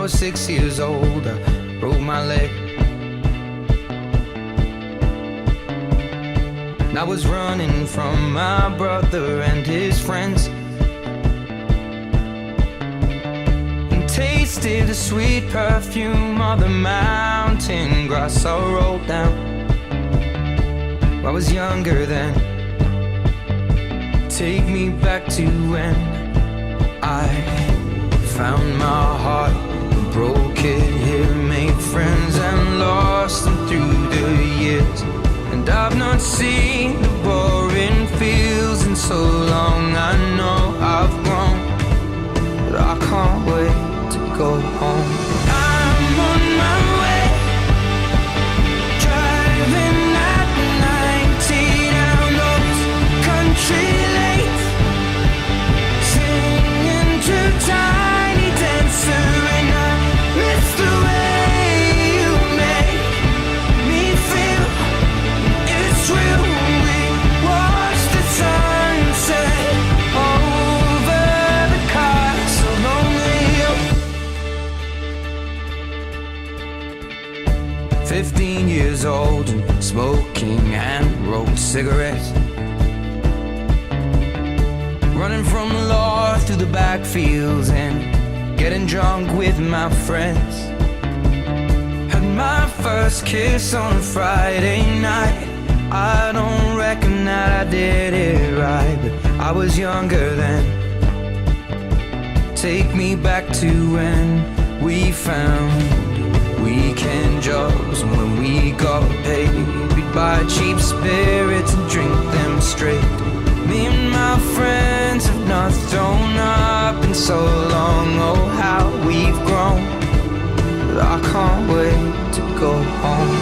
was 6 years old, I broke my leg. And I was running from my brother and his friends, and tasted the sweet perfume of the mountain grass I rolled down. I was younger then. Take me back to when I found my heart, broke it here, made friends and lost them through the years. And I've not seen the boring fields in so long. I know I've grown, but I can't wait to go home. I'm on my way, driving at 90 down those country lanes, singing to Tiny Dancer, and I miss the way you make me feel. It's real. We watch the sunset over the castle on the hill. 15 years old and smoking hand-rolled cigarettes, running from the law through the backfields and getting drunk with my friends. Had my first kiss on a Friday night. I don't reckon that I did it right, but I was younger then. Take me back to when we found weekend jobs, and when we got paid, we'd buy cheap spirits and drink them straight. Me and my friends have not thrown up in so long. Oh, how we've grown, but I can't wait to go home.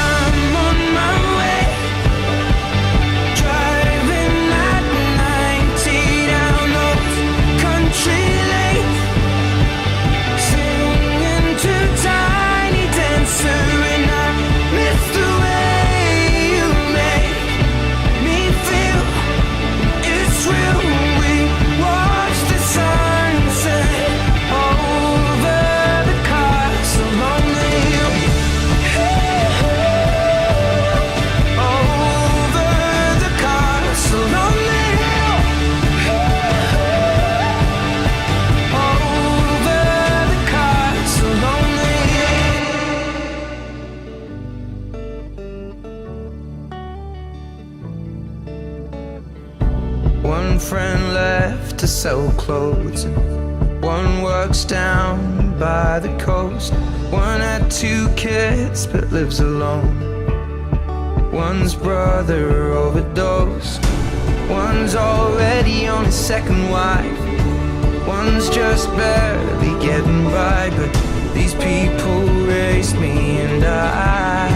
I'm on my way, driving at 90 down those country lanes, singing to Tiny Dancer, and I miss the way you make me feel. It's real. We watch the sunset over the castle on the hill. Over the castle on the hill. Over the castle on the hill. One friend left to sell clothes, and one works down by the coast. One had 2 kids but lives alone. One's brother overdosed. One's already on his second wife. One's just barely getting by, but these people raised me, and I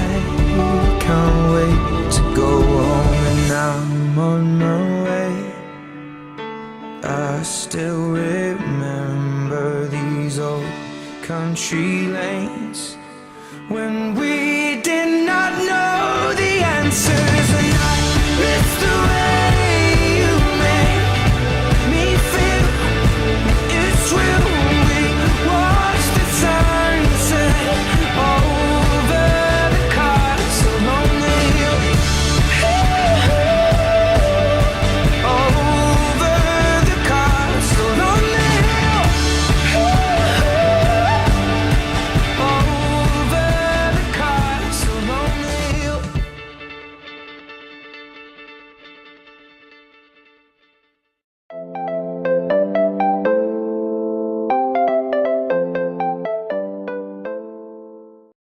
can't wait to go home. And I'm on my way. I still remember these old country lanes when